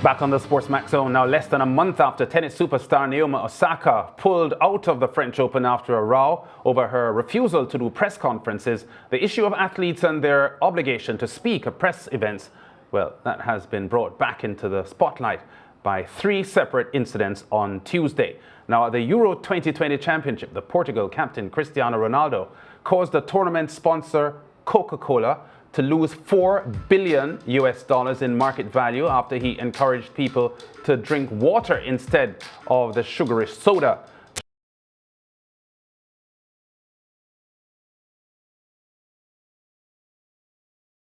Back on the SportsMax Zone now, less than a month after tennis superstar Naomi Osaka pulled out of the French Open after a row over her refusal to do press conferences, the issue of athletes and their obligation to speak at press events, well, that has been brought back into the spotlight by three separate incidents on Tuesday. Now, at the Euro 2020 Championship, the Portugal captain Cristiano Ronaldo caused the tournament sponsor Coca-Cola to lose $4 billion in market value after he encouraged people to drink water instead of the sugary soda.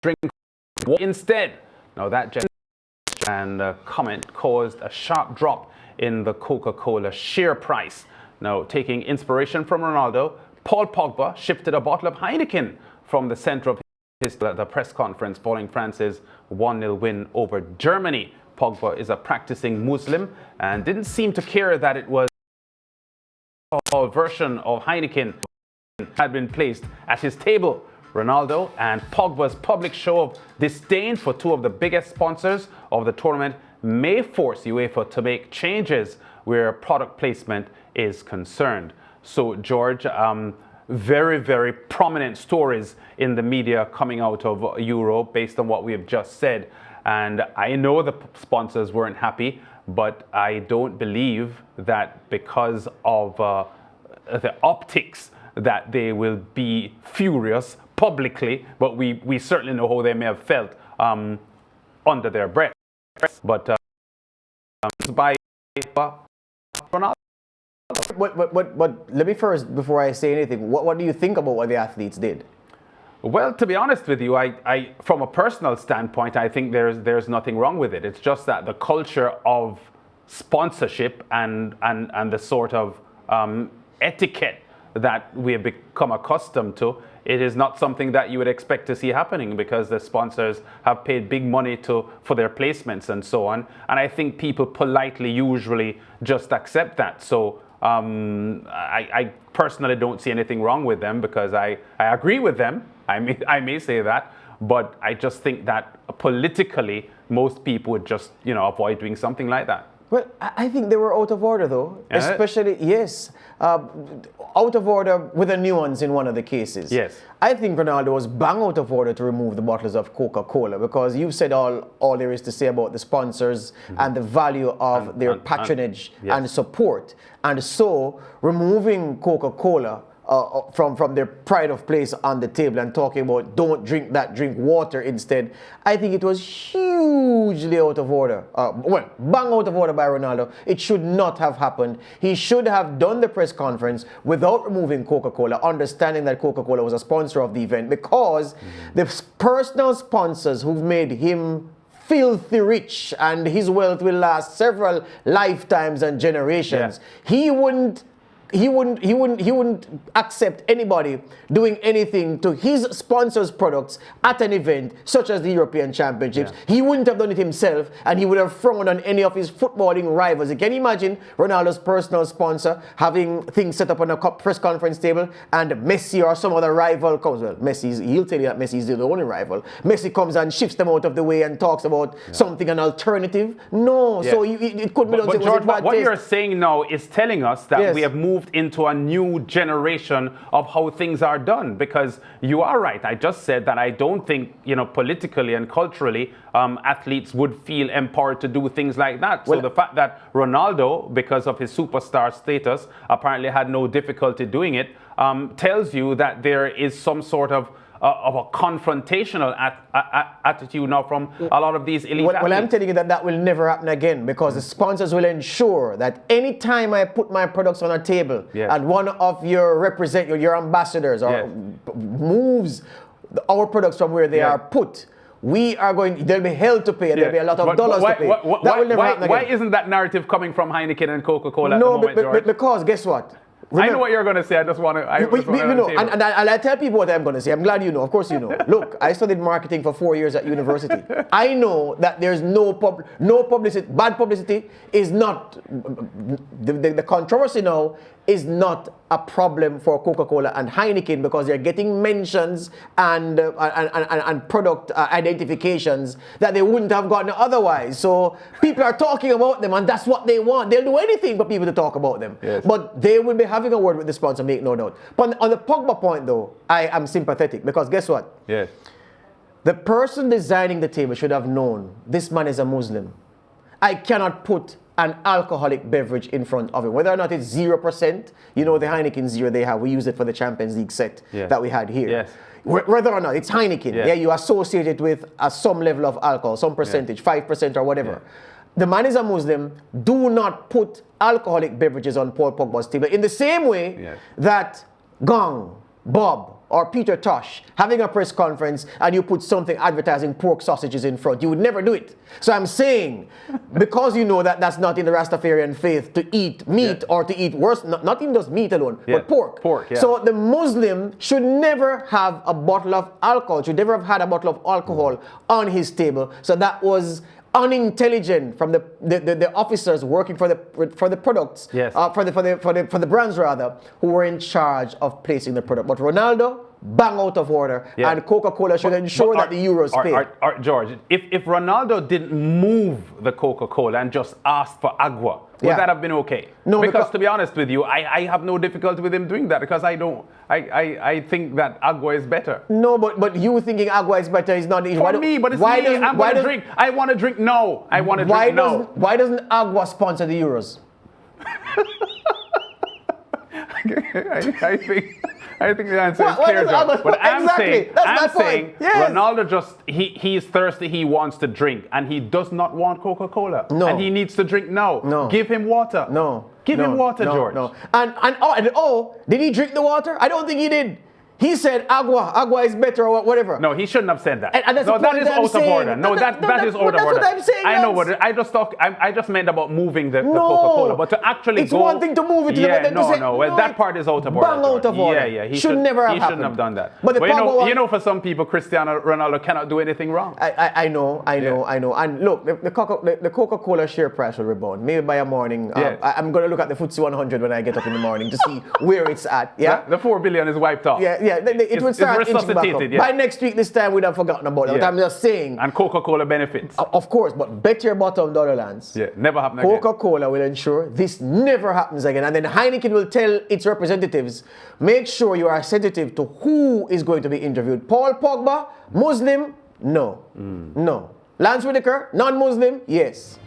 Drink water instead. Now that gesture and comment caused a sharp drop in the Coca-Cola share price. Now, taking inspiration from Ronaldo, Paul Pogba shifted a bottle of Heineken from the center of the press conference following France's 1-0 win over Germany. Pogba is a practicing Muslim and didn't seem to care that it was a version of Heineken had been placed at his table. Ronaldo and Pogba's public show of disdain for two of the biggest sponsors of the tournament may force UEFA to make changes where product placement is concerned. So, George, very, very prominent stories in the media coming out of Europe based on what we have just said. And I know the sponsors weren't happy, but I don't believe that because of the optics that they will be furious publicly, but we certainly know how they may have felt under their breath. But by Ronaldo. But let me first, before I say anything, what do you think about what the athletes did? Well, to be honest with you, I from a personal standpoint, I think there's nothing wrong with it. It's just that the culture of sponsorship and the sort of etiquette that we have become accustomed to, it is not something that you would expect to see happening because the sponsors have paid big money for their placements and so on. And I think people politely usually just accept that. So I personally don't see anything wrong with them because I agree with them. I may say that, but I just think that politically most people would just avoid doing something like that. Well, I think they were out of order, though. Especially, yes, out of order with a nuance in one of the cases. Yes. I think Ronaldo was bang out of order to remove the bottles of Coca-Cola because you've said all there is to say about the sponsors and the value of their patronage and support. And so, removing Coca-Cola from their pride of place on the table and talking about don't drink that, drink water instead, I think it was hugely out of order. Well, bang out of order by Ronaldo. It should not have happened. He should have done the press conference without removing Coca-Cola, understanding that Coca-Cola was a sponsor of the event, because the personal sponsors who've made him filthy rich and his wealth will last several lifetimes and generations. He wouldn't accept anybody doing anything to his sponsors' products at an event such as the European Championships. He wouldn't have done it himself, and he would have frowned on any of his footballing rivals. You can imagine Ronaldo's personal sponsor having things set up on a press conference table, and Messi or some other rival comes. Well, he'll tell you that Messi is the only rival. Messi comes and shifts them out of the way and talks about something, an alternative. No, so it couldn't be done. But George, what you're saying now is telling us that we have moved into a new generation of how things are done, because you are right. I just said that I don't think, politically and culturally, athletes would feel empowered to do things like that. So the fact that Ronaldo, because of his superstar status, apparently had no difficulty doing it, tells you that there is some sort of a confrontational attitude now from a lot of these elite athletes. Well, I'm telling you that will never happen again, because the sponsors will ensure that any time I put my products on a table and one of your your ambassadors or moves our products from where they are put, they'll be held to pay, and there'll be a lot of dollars to pay. That will never happen again. Why isn't that narrative coming from Heineken and Coca-Cola no, at the moment, George? because guess what? Remember, I know what you're going to say. I just want to. And I tell people what I'm going to say. I'm glad you know. Of course you know. Look, I studied marketing for 4 years at university. I know that there's no publicity. Bad publicity is not the controversy now is not a problem for Coca-Cola and Heineken because they're getting mentions and product identifications that they wouldn't have gotten otherwise. So people are talking about them, and that's what they want. They'll do anything for people to talk about them. Yes. But they will be having a word with the sponsor, make no doubt. But on the Pogba point, though, I am sympathetic because guess what? Yes. The person designing the table should have known this man is a Muslim. I cannot put an alcoholic beverage in front of him. Whether or not it's 0%, you know the Heineken Zero they have, we use it for the Champions League set that we had here. Yes. Whether or not it's Heineken, you associate it with some level of alcohol, some percentage, 5% or whatever. The man is a Muslim. Do not put alcoholic beverages on Paul Pogba's table in the same way that Gong, Bob, or Peter Tosh having a press conference and you put something advertising pork sausages in front. You would never do it. So I'm saying, because you know that that's not in the Rastafarian faith to eat meat or to eat worse, not even just meat alone, but pork. So the Muslim should never have a bottle of alcohol, should never have had a bottle of alcohol on his table. So that was unintelligent from the officers working for the products, for the brands rather, who were in charge of placing the product. But Ronaldo, bang out of order, and Coca-Cola should ensure that the Euros pay. George, if Ronaldo didn't move the Coca-Cola and just asked for agua, would that have been okay? No, because to be honest with you, I have no difficulty with him doing that because I think that agua is better. No, but you thinking agua is better is not for me, but it's me. I'm going to drink. I want to drink no. I want to drink no. Why doesn't agua sponsor the Euros? I think the answer is clear. But I'm saying Ronaldo he's thirsty, he wants to drink, and he does not want Coca-Cola. No. And he needs to drink now. No. Give him water. No. Give him water, George. No. And did he drink the water? I don't think he did. He said agua is better or whatever. No, he shouldn't have said that. And that's no, that is out of order. No, that is out of order. That's what I'm saying. I know what I just meant about moving the Coca-Cola, but to actually it's one thing to move it. Well, that part is out of order. Bang out of order. He shouldn't have done that. But you know, for some people, Cristiano Ronaldo cannot do anything wrong. I know. And look, the Coca-Cola share price will rebound. Maybe by a morning. I'm going to look at the FTSE 100 when I get up in the morning to see where it's at. Yeah. The 4 billion is wiped off. It will start inching back up. By next week, this time, we'd have forgotten about it. But I'm just saying. And Coca-Cola benefits. Of course, but bet your bottom dollar, Lance. Never happen again. Coca-Cola will ensure this never happens again. And then Heineken will tell its representatives, make sure you are sensitive to who is going to be interviewed. Paul Pogba, Muslim? No. No. Lance Whitaker, non-Muslim? Yes.